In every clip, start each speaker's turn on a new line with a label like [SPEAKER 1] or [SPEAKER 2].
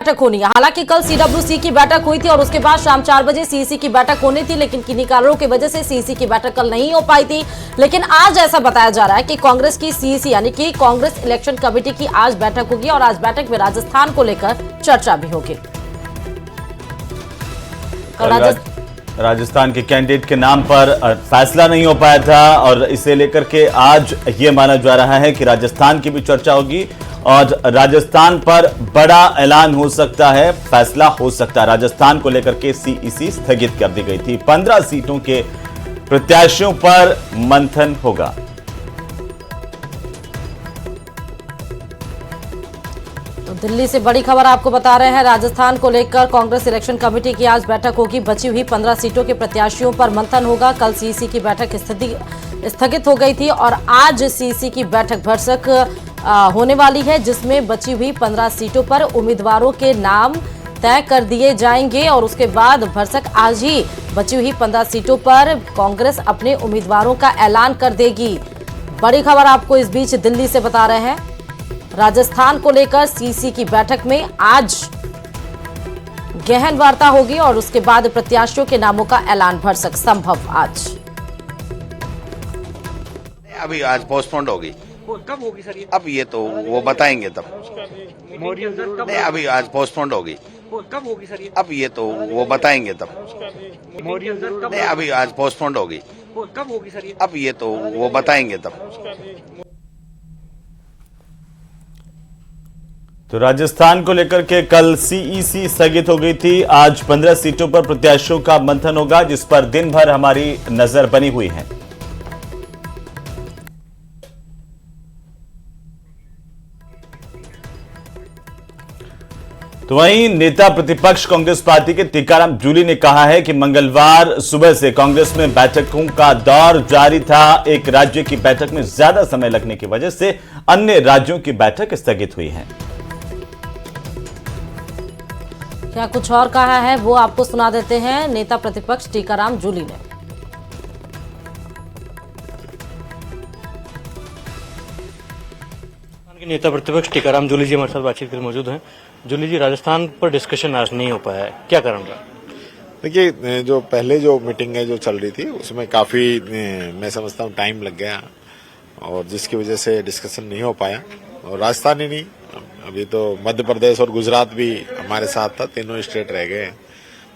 [SPEAKER 1] बैठक होनी है। हालांकि कल सीडब्ल्यूसी की बैठक हुई थी और उसके बाद शाम 4 बजे सीईसी की बैठक होनी थी, लेकिन किन्हीं कारणों की वजह से सीईसी की बैठक कल नहीं हो पाई थी। लेकिन आज ऐसा बताया जा रहा है कि कांग्रेस की सीईसी यानी कि कांग्रेस इलेक्शन कमेटी की आज बैठक होगी और आज बैठक में राजस्थान को लेकर चर्चा भी होगी।
[SPEAKER 2] राजस्थान के कैंडिडेट के नाम पर फैसला नहीं हो पाया था और इसे लेकर के आज ये माना जा रहा है कि राजस्थान की भी चर्चा होगी और राजस्थान पर बड़ा ऐलान हो सकता है, फैसला हो सकता है। राजस्थान को लेकर के सीईसी स्थगित कर दी गई थी। 15 सीटों के प्रत्याशियों पर मंथन होगा।
[SPEAKER 1] तो दिल्ली से बड़ी खबर आपको बता रहे हैं। राजस्थान को लेकर कांग्रेस इलेक्शन कमेटी की आज बैठक होगी। बची हुई 15 सीटों के प्रत्याशियों पर मंथन होगा। कल सीईसी की बैठक स्थगित हो गई थी और आज सीईसी की बैठक भरसक होने वाली है, जिसमें बची हुई 15 सीटों पर उम्मीदवारों के नाम तय कर दिए जाएंगे और उसके बाद भरसक आज ही बची हुई 15 सीटों पर कांग्रेस अपने उम्मीदवारों का ऐलान कर देगी। बड़ी खबर आपको इस बीच दिल्ली से बता रहे हैं। राजस्थान को लेकर सीईसी की बैठक में आज गहन वार्ता होगी और उसके बाद प्रत्याशियों के नामों का ऐलान भरसक संभव आज।
[SPEAKER 3] अभी आज पोस्टपोन्ड होगी।
[SPEAKER 4] कब होगी सर ये?
[SPEAKER 3] अब ये तो वो बताएंगे तब। नहीं, अभी आज पोस्टपोन्ड होगी।
[SPEAKER 4] कब होगी सर ये?
[SPEAKER 3] अब ये तो वो बताएंगे तब। नहीं, अभी आज पोस्टपोन्ड होगी।
[SPEAKER 4] कब होगी सर ये?
[SPEAKER 3] अब ये तो वो बताएंगे तब।
[SPEAKER 2] तो राजस्थान को लेकर के कल सीईसी स्थगित हो गई थी। आज 15 सीटों पर प्रत्याशियों का मंथन होगा, जिस पर दिन भर हमारी नजर बनी हुई है। तो वहीं नेता प्रतिपक्ष कांग्रेस पार्टी के टीकाराम जूली ने कहा है कि मंगलवार सुबह से कांग्रेस में बैठकों का दौर जारी था। एक राज्य की बैठक में ज्यादा समय लगने की वजह से अन्य राज्यों की बैठक स्थगित हुई है।
[SPEAKER 1] क्या कुछ और कहा है वो आपको सुना देते हैं नेता प्रतिपक्ष टीकाराम जूली ने।
[SPEAKER 4] नेता प्रतिपक्ष टीकाराम जूली जी हमारे साथ बातचीत कर मौजूद हैं। जूली जी, राजस्थान पर डिस्कशन आज नहीं हो पाया है, क्या कारण रहा?
[SPEAKER 5] देखिए, जो पहले जो मीटिंग है जो चल रही थी उसमें काफी मैं समझता हूँ टाइम लग गया और जिसकी वजह से डिस्कशन नहीं हो पाया। और राजस्थान ही नहीं, अभी तो मध्य प्रदेश और गुजरात भी हमारे साथ था, तीनों स्टेट रह गए हैं,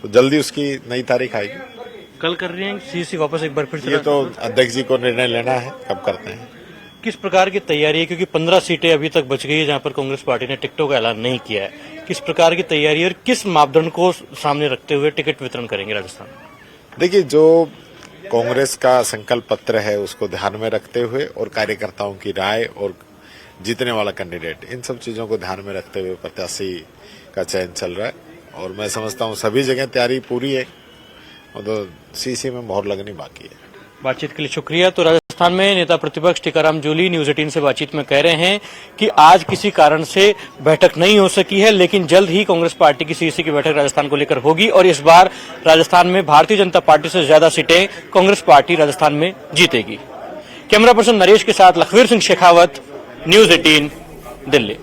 [SPEAKER 5] तो जल्दी उसकी नई तारीख आएगी।
[SPEAKER 4] कल कर रहे हैं सीईसी वापस एक बार फिर से?
[SPEAKER 5] ये तो अध्यक्ष जी को निर्णय लेना है कब करते हैं।
[SPEAKER 4] किस प्रकार की तैयारी है, क्योंकि 15 सीटें अभी तक बच गई है जहां पर कांग्रेस पार्टी ने टिकटों का ऐलान नहीं किया है। किस प्रकार की तैयारी और किस मापदंड को सामने रखते हुए टिकट वितरण करेंगे राजस्थान?
[SPEAKER 5] देखिए, जो कांग्रेस का संकल्प पत्र है उसको ध्यान में रखते हुए और कार्यकर्ताओं की राय और जीतने वाला कैंडिडेट, इन सब चीजों को ध्यान में रखते हुए प्रत्याशी का चयन चल रहा है और मैं समझता हूँ सभी जगह तैयारी पूरी है और तो सीसी में मोहर लगनी बाकी है।
[SPEAKER 4] बातचीत के लिए शुक्रिया। तो राजस्थान में नेता प्रतिपक्ष टीकाराम जूली न्यूज 18 से बातचीत में कह रहे हैं कि आज किसी कारण से बैठक नहीं हो सकी है, लेकिन जल्द ही कांग्रेस पार्टी की सीईसी की बैठक राजस्थान को लेकर होगी और इस बार राजस्थान में भारतीय जनता पार्टी से ज्यादा सीटें कांग्रेस पार्टी राजस्थान में जीतेगी। कैमरा पर्सन नरेश के साथ लखवीर सिंह शेखावत, न्यूज 18 दिल्ली।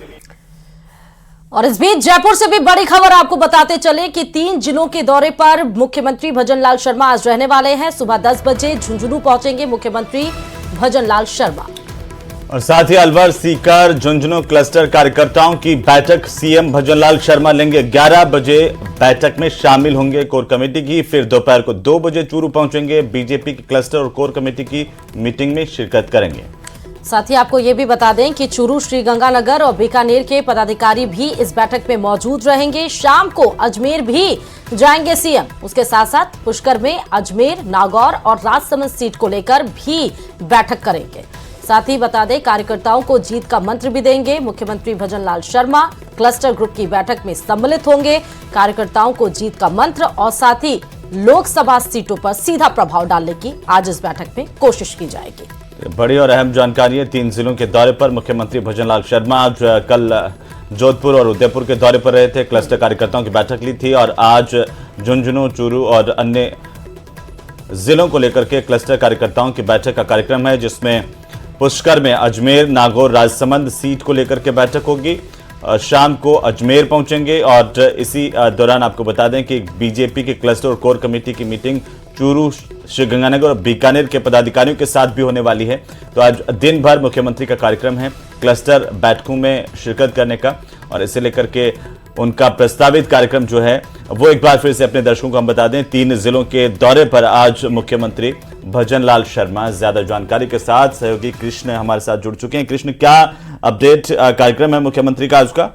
[SPEAKER 1] और इस बीच जयपुर से भी बड़ी खबर आपको बताते चले कि 3 जिलों के दौरे पर मुख्यमंत्री भजनलाल शर्मा आज रहने वाले हैं। सुबह 10 बजे झुंझुनू पहुंचेंगे मुख्यमंत्री भजनलाल शर्मा
[SPEAKER 2] और साथ ही अलवर, सीकर, झुंझुनू क्लस्टर कार्यकर्ताओं की बैठक सीएम भजनलाल शर्मा लेंगे। 11 बजे बैठक में शामिल होंगे कोर कमेटी की। फिर दोपहर को 2 बजे चूरू पहुंचेंगे। बीजेपी की क्लस्टर और कोर कमेटी की मीटिंग में शिरकत करेंगे।
[SPEAKER 1] साथ ही आपको ये भी बता दें कि चूरू, श्रीगंगानगर और बीकानेर के पदाधिकारी भी इस बैठक में मौजूद रहेंगे। शाम को अजमेर भी जाएंगे सीएम। उसके साथ साथ पुष्कर में अजमेर, नागौर और राजसमंद सीट को लेकर भी बैठक करेंगे। साथ ही बता दें कार्यकर्ताओं को जीत का मंत्र भी देंगे मुख्यमंत्री भजनलाल शर्मा। क्लस्टर ग्रुप की बैठक में सम्मिलित होंगे। कार्यकर्ताओं को जीत का मंत्र और साथ ही लोकसभा सीटों पर सीधा प्रभाव डालने की आज इस बैठक में कोशिश की जाएगी।
[SPEAKER 2] बड़ी और अहम जानकारी है। 3 जिलों के दौरे पर मुख्यमंत्री भजनलाल शर्मा आज कल जोधपुर और उदयपुर के दौरे पर रहे थे। क्लस्टर कार्यकर्ताओं की बैठक ली थी और आज झुंझुनू, चूरू और अन्य जिलों को लेकर के क्लस्टर कार्यकर्ताओं की बैठक का कार्यक्रम है, जिसमें पुष्कर में अजमेर, नागौर, राजसमंद सीट को लेकर के बैठक होगी। शाम को अजमेर पहुंचेंगे और इसी दौरान आपको बता दें कि बीजेपी के क्लस्टर और कोर कमेटी की मीटिंग चूरू, श्रीगंगानगर और बीकानेर के पदाधिकारियों के साथ भी होने वाली है। तो आज दिन भर मुख्यमंत्री का कार्यक्रम है क्लस्टर बैठकों में शिरकत करने का, और इसे लेकर के उनका प्रस्तावित कार्यक्रम जो है वो एक बार फिर से अपने दर्शकों को हम बता दें। 3 जिलों के दौरे पर आज मुख्यमंत्री भजन लाल शर्मा। ज्यादा जानकारी के साथ सहयोगी कृष्ण हमारे साथ जुड़ चुके हैं। कृष्ण, क्या अपडेट कार्यक्रम है मुख्यमंत्री का आज का?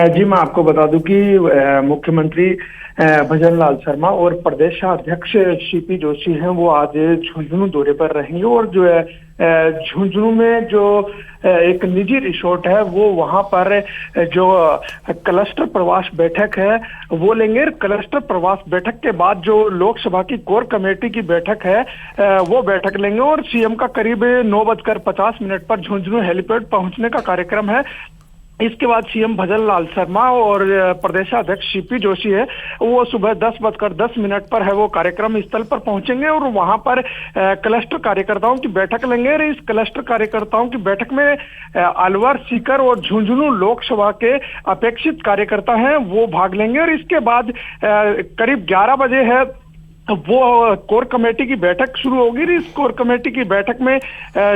[SPEAKER 6] जी, मैं आपको बता दूं कि मुख्यमंत्री भजन लाल शर्मा और प्रदेशाध्यक्ष सीपी जोशी हैं, वो आज झुंझुनू दौरे पर रहेंगे और जो है झुंझुनू में जो एक निजी रिसोर्ट है वो वहां पर जो क्लस्टर प्रवास बैठक है वो लेंगे। क्लस्टर प्रवास बैठक के बाद जो लोकसभा की कोर कमेटी की बैठक है वो बैठक लेंगे और सीएम का करीब 9:50 पर झुंझुनू हेलीपैड पहुंचने का कार्यक्रम है। इसके बाद सीएम भजन लाल शर्मा और प्रदेशाध्यक्ष सीपी जोशी है वो सुबह 10:10 पर है वो कार्यक्रम स्थल पर पहुंचेंगे और वहां पर क्लस्टर कार्यकर्ताओं की बैठक लेंगे। और इस क्लस्टर कार्यकर्ताओं की बैठक में अलवर, सीकर और झुंझुनू लोकसभा के अपेक्षित कार्यकर्ता हैं वो भाग लेंगे। और इसके बाद करीब 11 बजे है वो कोर कमेटी की बैठक शुरू होगी। इस कोर कमेटी की बैठक में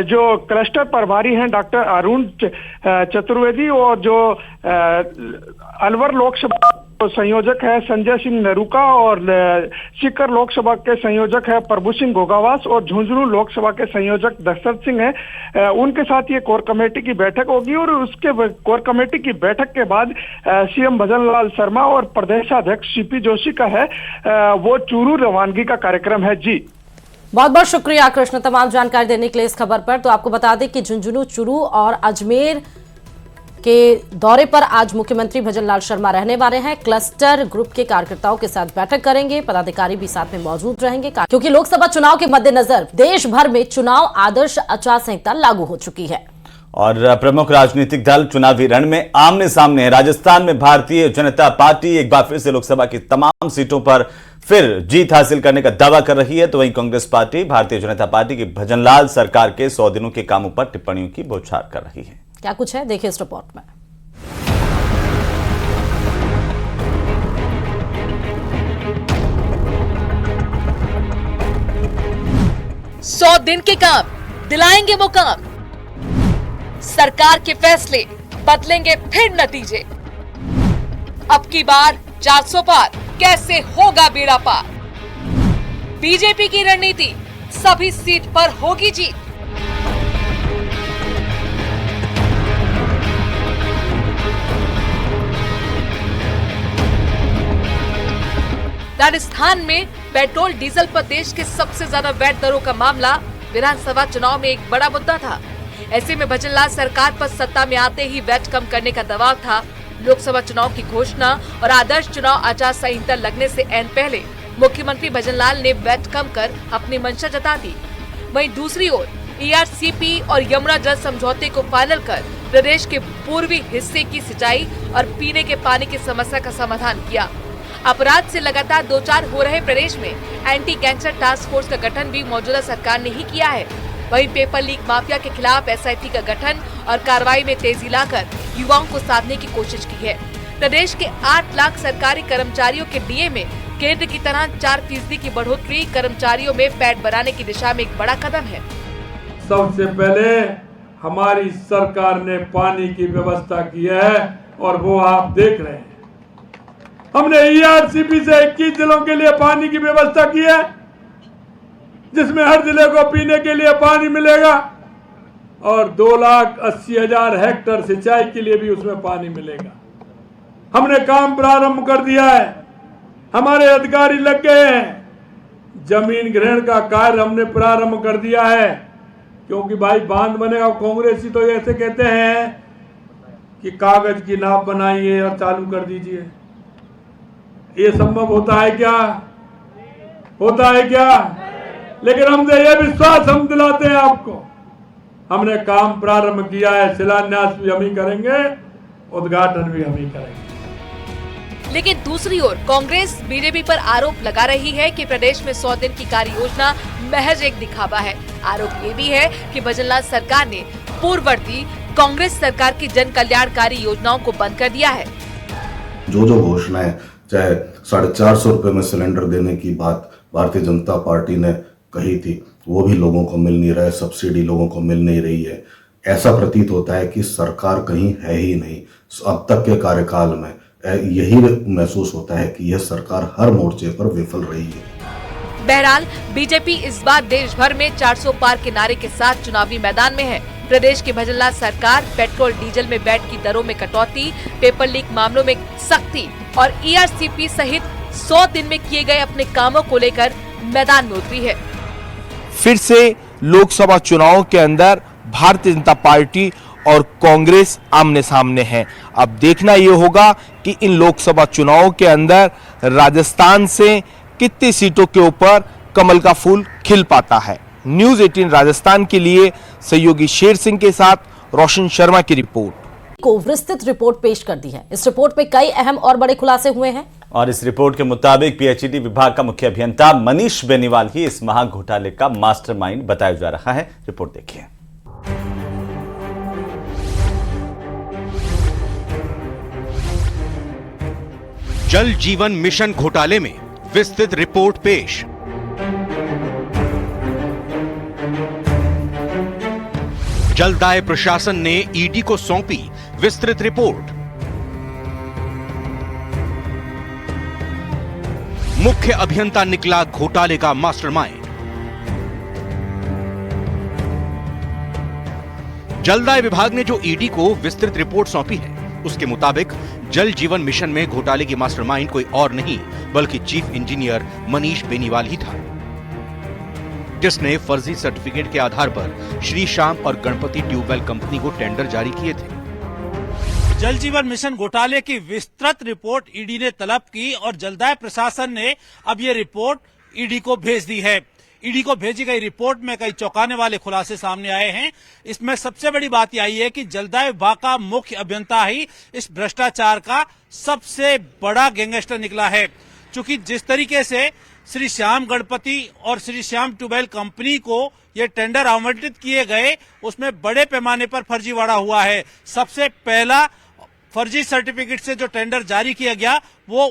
[SPEAKER 6] जो क्लस्टर प्रभारी हैं डॉक्टर अरुण चतुर्वेदी और जो अलवर लोकसभा संयोजक है संजय सिंह नरूका और सीकर लोकसभा के संयोजक है प्रभु सिंह गोगावास और झुंझुनू लोकसभा के संयोजक दशरथ सिंह है, उनके साथ ये कोर कमेटी की बैठक होगी। और उसके कोर कमेटी की बैठक के बाद सीएम भजन लाल शर्मा और प्रदेशाध्यक्ष सीपी जोशी का है वो चूरू रवानगी का कार्यक्रम है। जी,
[SPEAKER 1] बहुत बहुत शुक्रिया कृष्ण तमाम जानकारी देने के लिए इस खबर पर। तो आपको बता दें कि झुंझुनू, चूरू और अजमेर के दौरे पर आज मुख्यमंत्री भजन लाल शर्मा रहने वाले हैं। क्लस्टर ग्रुप के कार्यकर्ताओं के साथ बैठक करेंगे, पदाधिकारी भी साथ में मौजूद रहेंगे क्योंकि लोकसभा चुनाव के मद्देनजर देश भर में चुनाव आदर्श आचार संहिता लागू हो चुकी है
[SPEAKER 2] और प्रमुख राजनीतिक दल चुनावी रण में आमने सामने है। राजस्थान में भारतीय जनता पार्टी एक बार फिर से लोकसभा की तमाम सीटों पर फिर जीत हासिल करने का दावा कर रही है, तो वहीं कांग्रेस पार्टी भारतीय जनता पार्टी की भजन लाल सरकार के 100 दिनों के कामों पर टिप्पणियों की बौछार कर रही है।
[SPEAKER 1] क्या कुछ है देखिए इस रिपोर्ट में।
[SPEAKER 7] 100 दिन के काम दिलाएंगे मुकाम, सरकार के फैसले बदलेंगे फिर नतीजे। अब की बार 400 पार, कैसे होगा बेड़ा पार। बीजेपी की रणनीति, सभी सीट पर होगी जीत। राजस्थान में पेट्रोल डीजल पर देश के सबसे ज्यादा वैट दरों का मामला विधानसभा चुनाव में एक बड़ा मुद्दा था। ऐसे में भजन लाल सरकार पर सत्ता में आते ही वैट कम करने का दबाव था। लोकसभा चुनाव की घोषणा और आदर्श चुनाव आचार संहिता लगने से ऐन पहले मुख्यमंत्री भजन लाल ने वैट कम कर अपनी मंशा जता दी। वहीं दूसरी ओर ERCP और यमुना जल समझौते को फाइनल कर प्रदेश के पूर्वी हिस्से की सिंचाई और पीने के पानी की समस्या का समाधान किया। अपराध से लगातार 2-4 हो रहे प्रदेश में एंटी गैंगस्टर टास्क फोर्स का गठन भी मौजूदा सरकार ने ही किया है। वहीं पेपर लीक माफिया के खिलाफ SIT का गठन और कार्रवाई में तेजी लाकर युवाओं को साधने की कोशिश की है। प्रदेश के 8 लाख सरकारी कर्मचारियों के DA में केंद्र की तरह 4% की बढ़ोतरी कर्मचारियों में पैड बनाने की दिशा में एक बड़ा कदम है।
[SPEAKER 8] सबसे पहले हमारी सरकार ने पानी की व्यवस्था की है और वो आप देख रहे हैं। हमने ERCP से 21 जिलों के लिए पानी की व्यवस्था की है, जिसमें हर जिले को पीने के लिए पानी मिलेगा और 2,80,000 हेक्टेयर सिंचाई के लिए भी उसमें पानी मिलेगा। हमने काम प्रारंभ कर दिया है, हमारे अधिकारी लग गए हैं। जमीन ग्रहण का कार्य हमने प्रारंभ कर दिया है, क्योंकि भाई बांध बनेगा। कांग्रेसी तो ऐसे कहते हैं कि कागज की नाप बनाइए और चालू कर दीजिए। ये संभव होता है क्या? होता है क्या? लेकिन हमसे ये विश्वास हम दिलाते हैं आपको, हमने काम प्रारंभ किया है। शिलान्यास भी हम ही करेंगे, उद्घाटन भी हम ही करेंगे।
[SPEAKER 7] लेकिन दूसरी ओर कांग्रेस बीजेपी पर आरोप लगा रही है कि प्रदेश में 100 दिन की कार्य योजना महज एक दिखावा है। आरोप ये भी है कि भजन लाल सरकार ने पूर्ववर्ती कांग्रेस सरकार की जन कल्याणकारी योजनाओं को बंद कर दिया है।
[SPEAKER 9] जो जो घोषणाएं, चाहे 450 रुपए में सिलेंडर देने की बात भारतीय जनता पार्टी ने कही थी, वो भी लोगों को मिल नहीं रहा है, सब्सिडी लोगों को मिल नहीं रही है। ऐसा प्रतीत होता है कि सरकार कहीं है ही नहीं। अब तक के कार्यकाल में यही महसूस होता है कि यह सरकार हर मोर्चे पर विफल रही है।
[SPEAKER 7] बहरहाल बीजेपी इस बार देश भर में 400 पार के नारे के साथ चुनावी मैदान में है। प्रदेश की भजनलाल सरकार पेट्रोल डीजल में वैट की दरों में कटौती, पेपर लीक मामलों में सख्ती और ईआरसीपी सहित 100 दिन में किए गए अपने कामों को लेकर मैदान में उतरी है।
[SPEAKER 10] फिर से लोकसभा चुनावों के अंदर भारतीय जनता पार्टी और कांग्रेस आमने सामने हैं। अब देखना यह होगा कि इन लोकसभा चुनावों के अंदर राजस्थान से कितनी सीटों के ऊपर कमल का फूल खिल पाता है। न्यूज़ 18 राजस्थान के लिए सहयोगी शेर सिंह के साथ रोशन शर्मा की रिपोर्ट।
[SPEAKER 1] को विस्तृत रिपोर्ट पेश कर दी है। इस रिपोर्ट में कई अहम और बड़े खुलासे हुए हैं
[SPEAKER 2] और इस रिपोर्ट के मुताबिक पीएचईडी विभाग का मुख्य अभियंता मनीष बेनीवाल ही इस महाघोटाले का मास्टरमाइंड बताया जा रहा है। रिपोर्ट देखिए।
[SPEAKER 11] जल जीवन मिशन घोटाले में विस्तृत रिपोर्ट पेश। जलदाय प्रशासन ने ईडी को सौंपी विस्तृत रिपोर्ट। मुख्य अभियंता निकला घोटाले का मास्टरमाइंड। जलदाय विभाग ने जो ईडी को विस्तृत रिपोर्ट सौंपी है, उसके मुताबिक जल जीवन मिशन में घोटाले की मास्टरमाइंड कोई और नहीं बल्कि चीफ इंजीनियर मनीष बेनीवाल ही था, जिसने फर्जी सर्टिफिकेट के आधार पर श्री श्याम और गणपति ट्यूबवेल कंपनी को टेंडर जारी किए थे।
[SPEAKER 12] जल जीवन मिशन घोटाले की विस्तृत रिपोर्ट ईडी ने तलब की और जलदाय प्रशासन ने अब ये रिपोर्ट ईडी को भेज दी है। ईडी को भेजी गई रिपोर्ट में कई चौंकाने वाले खुलासे सामने आए हैं। इसमें सबसे बड़ी बात यह आई है कि जलदाय विभाग का मुख्य अभियंता ही इस भ्रष्टाचार का सबसे बड़ा गैंगस्टर निकला है। चूंकि जिस तरीके से श्री श्याम गणपति और श्री श्याम ट्यूबवेल कंपनी को ये टेंडर आवंटित किए गए, उसमें बड़े पैमाने पर फर्जीवाड़ा हुआ है। सबसे पहला फर्जी सर्टिफिकेट से जो टेंडर जारी किया गया वो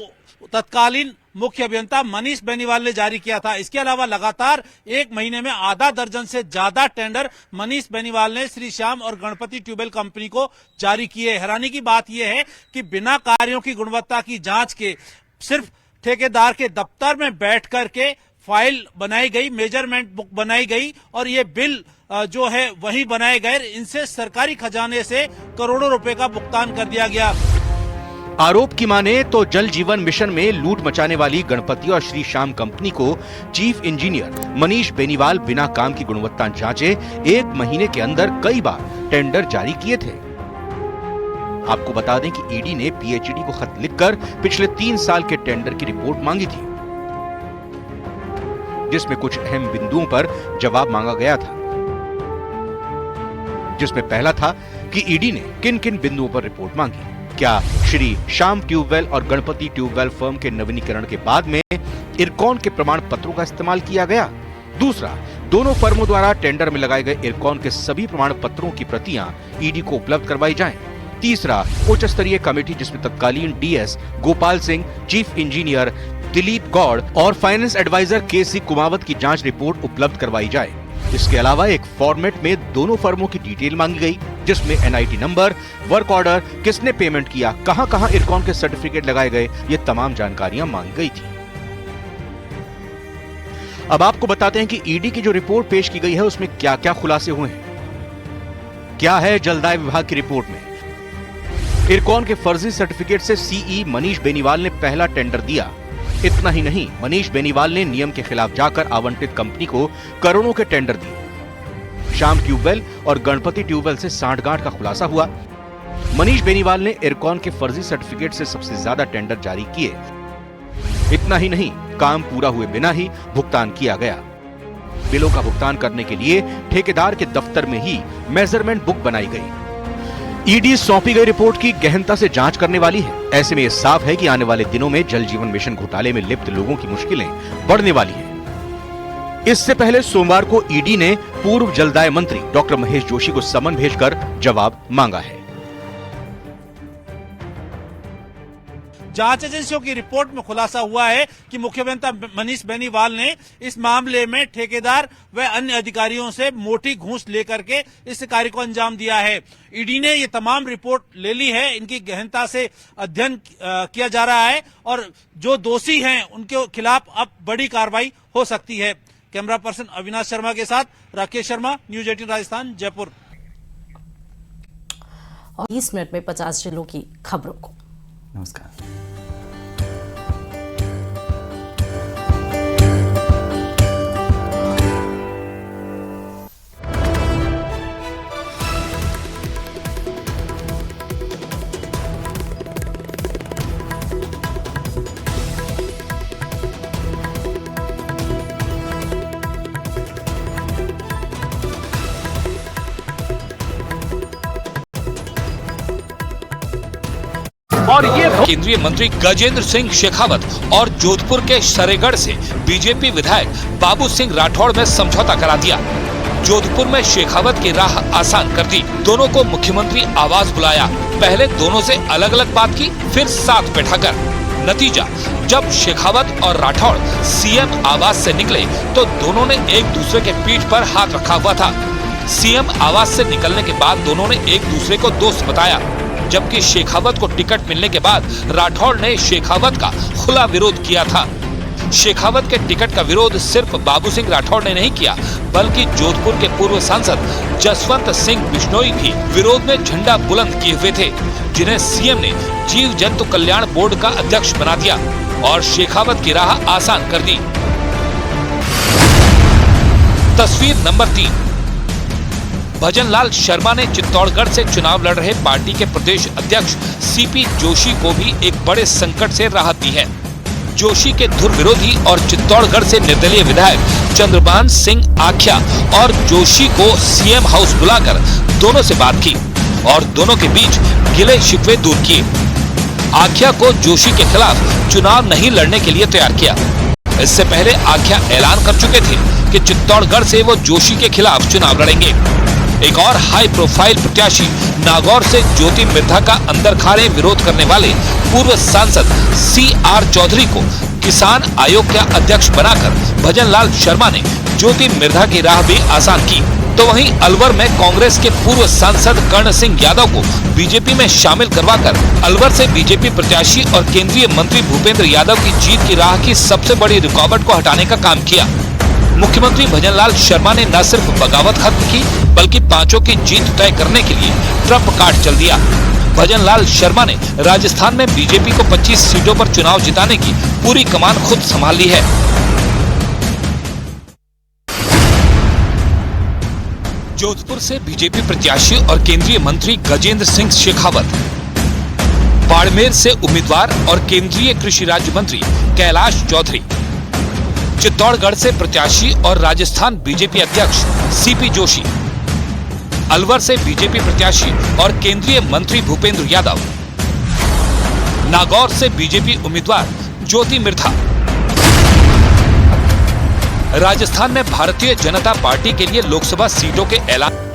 [SPEAKER 12] तत्कालीन मुख्य अभियंता मनीष बेनीवाल ने जारी किया था। इसके अलावा लगातार एक महीने में आधा दर्जन से ज्यादा टेंडर मनीष बेनीवाल ने श्री श्याम और गणपति ट्यूबवेल कंपनी को जारी किए। हैरानी की बात यह है कि बिना कार्यों की गुणवत्ता की जांच के सिर्फ ठेकेदार के दफ्तर में बैठ करके फाइल बनाई गई, मेजरमेंट बुक बनाई गई और ये बिल जो है वही बनाए गए। इनसे सरकारी खजाने से करोड़ों रुपए का भुगतान कर दिया गया।
[SPEAKER 11] आरोप की माने तो जल जीवन मिशन में लूट मचाने वाली गणपति और श्री श्याम कंपनी को चीफ इंजीनियर मनीष बेनीवाल बिना काम की गुणवत्ता जांचे एक महीने के अंदर कई बार टेंडर जारी किए थे। आपको बता दें कि ईडी ने पीएचईडी को खत लिखकर पिछले 3 साल के टेंडर की रिपोर्ट मांगी थी, जिसमें कुछ अहम बिंदुओं पर जवाब मांगा गया था। जिसमें पहला था कि ईडी ने किन किन बिंदुओं पर रिपोर्ट मांगी। क्या श्री श्याम ट्यूबवेल और गणपति ट्यूबवेल फर्म के नवीनीकरण के बाद में इरकॉन के प्रमाण पत्रों का इस्तेमाल किया गया। दूसरा, दोनों फर्मों द्वारा टेंडर में लगाए गए इरकॉन के सभी प्रमाण पत्रों की प्रतियां ईडी को उपलब्ध करवाई जाएं। तीसरा, उच्च स्तरीय कमेटी जिसमें तत्कालीन DS Gopal Singh, chief engineer Dilip Gaur और फाइनेंस एडवाइजर केसी कुमावत की जांच रिपोर्ट उपलब्ध करवाई जाए। इसके अलावा एक फॉर्मेट में दोनों फर्मों की डिटेल मांगी गई, जिसमें एनआईटी नंबर, वर्क ऑर्डर, किसने पेमेंट किया, कहां-कहां इरकॉन के सर्टिफिकेट लगाए गए, ये तमाम जानकारियां मांगी गई थी। अब आपको बताते हैं कि ईडी की जो रिपोर्ट पेश की गई है उसमें क्या-क्या खुलासे हुए हैं। क्या है जलदाय विभाग की रिपोर्ट में? इरकॉन के फर्जी सर्टिफिकेट से सीई मनीष बेनीवाल ने पहला टेंडर दिया। इतना ही नहीं, मनीष बेनीवाल ने नियम के खिलाफ जाकर आवंटित कंपनी को करोड़ों के टेंडर दिए। श्याम ट्यूबवेल और गणपति ट्यूबवेल से सांठगांठ का खुलासा हुआ। मनीष बेनीवाल ने इरकॉन के फर्जी सर्टिफिकेट से सबसे ज्यादा टेंडर जारी किए। इतना ही नहीं, काम पूरा हुए बिना ही भुगतान किया गया। बिलों का भुगतान करने के लिए ठेकेदार के दफ्तर में ही मेजरमेंट बुक बनाई गई। ईडी सौंपी गई रिपोर्ट की गहनता से जांच करने वाली है। ऐसे में यह साफ है कि आने वाले दिनों में जल जीवन मिशन घोटाले में लिप्त लोगों की मुश्किलें बढ़ने वाली हैं। इससे पहले सोमवार को ईडी ने पूर्व जलदाय मंत्री डॉक्टर महेश जोशी को समन भेजकर जवाब मांगा है।
[SPEAKER 12] जांच एजेंसियों की रिपोर्ट में खुलासा हुआ है कि मुख्य अभियंता मनीष बेनीवाल ने इस मामले में ठेकेदार व अन्य अधिकारियों से मोटी घूस लेकर के इस कार्य को अंजाम दिया है। ईडी ने ये तमाम रिपोर्ट ले ली है, इनकी गहनता से अध्ययन किया जा रहा है और जो दोषी हैं उनके खिलाफ अब बड़ी कार्रवाई हो सकती है। कैमरा पर्सन अविनाश शर्मा के साथ राकेश शर्मा, न्यूज 18 राजस्थान, जयपुर।
[SPEAKER 1] 20 मिनट में 50 जिलों की खबरों को।
[SPEAKER 2] नमस्कार।
[SPEAKER 13] और ये केंद्रीय मंत्री गजेंद्र सिंह शेखावत और जोधपुर के सरेगढ़ से बीजेपी विधायक बाबू सिंह राठौड़ में समझौता करा दिया। जोधपुर में शेखावत की राह आसान कर दी। दोनों को मुख्यमंत्री आवास बुलाया। पहले दोनों से अलग अलग बात की, फिर साथ बैठाकर। नतीजा, जब शेखावत और राठौड़ सीएम आवास से निकले तो दोनों ने एक दूसरे के पीठ पर हाथ रखा हुआ था। सीएम आवास से निकलने के बाद दोनों ने एक दूसरे को दोस्त बताया, जबकि शेखावत को टिकट मिलने के बाद राठौड़ ने शेखावत का खुला विरोध किया था। शेखावत के टिकट का विरोध सिर्फ बाबू सिंह राठौड़ ने नहीं किया, बल्कि जोधपुर के पूर्व सांसद जसवंत सिंह बिश्नोई भी विरोध में झंडा बुलंद किए हुए थे, जिन्हें सीएम ने जीव जंतु कल्याण बोर्ड का अध्यक्ष बना दिया और शेखावत की राह आसान कर दी। तस्वीर नंबर 3। भजनलाल शर्मा ने चित्तौड़गढ़ से चुनाव लड़ रहे पार्टी के प्रदेश अध्यक्ष सीपी जोशी को भी एक बड़े संकट से राहत दी है। जोशी के धुर विरोधी और चित्तौड़गढ़ से निर्दलीय विधायक चंद्रभान सिंह आख्या और जोशी को सीएम हाउस बुलाकर दोनों से बात की और दोनों के बीच गिले शिकवे दूर किए। आख्या को जोशी के खिलाफ चुनाव नहीं लड़ने के लिए तैयार किया। इससे पहले आख्या ऐलान कर चुके थे कि चित्तौड़गढ़ से वो जोशी के खिलाफ चुनाव लड़ेंगे। एक और हाई प्रोफाइल प्रत्याशी नागौर से ज्योति मिर्धा का अंदरखाने विरोध करने वाले पूर्व सांसद CR चौधरी को किसान आयोग का अध्यक्ष बनाकर भजनलाल शर्मा ने ज्योति मिर्धा की राह भी आसान की। तो वहीं अलवर में कांग्रेस के पूर्व सांसद कर्ण सिंह यादव को बीजेपी में शामिल करवाकर अलवर से बीजेपी प्रत्याशी और केंद्रीय मंत्री भूपेंद्र यादव की जीत की राह की सबसे बड़ी रुकावट को हटाने का काम किया। मुख्यमंत्री भजनलाल शर्मा ने न सिर्फ बगावत खत्म की, बल्कि पांचों की जीत तय करने के लिए ट्रम्प कार्ड चल दिया। भजनलाल शर्मा ने राजस्थान में बीजेपी को 25 सीटों पर चुनाव जिताने की पूरी कमान खुद संभाल ली है। जोधपुर से बीजेपी प्रत्याशी और केंद्रीय मंत्री गजेंद्र सिंह शेखावत, बाड़मेर से उम्मीदवार और केंद्रीय कृषि राज्य मंत्री कैलाश चौधरी, चित्तौड़गढ़ से प्रत्याशी और राजस्थान बीजेपी अध्यक्ष सीपी जोशी, अलवर से बीजेपी प्रत्याशी और केंद्रीय मंत्री भूपेंद्र यादव, नागौर से बीजेपी उम्मीदवार ज्योति मिर्धा। राजस्थान में भारतीय जनता पार्टी के लिए लोकसभा सीटों के ऐलान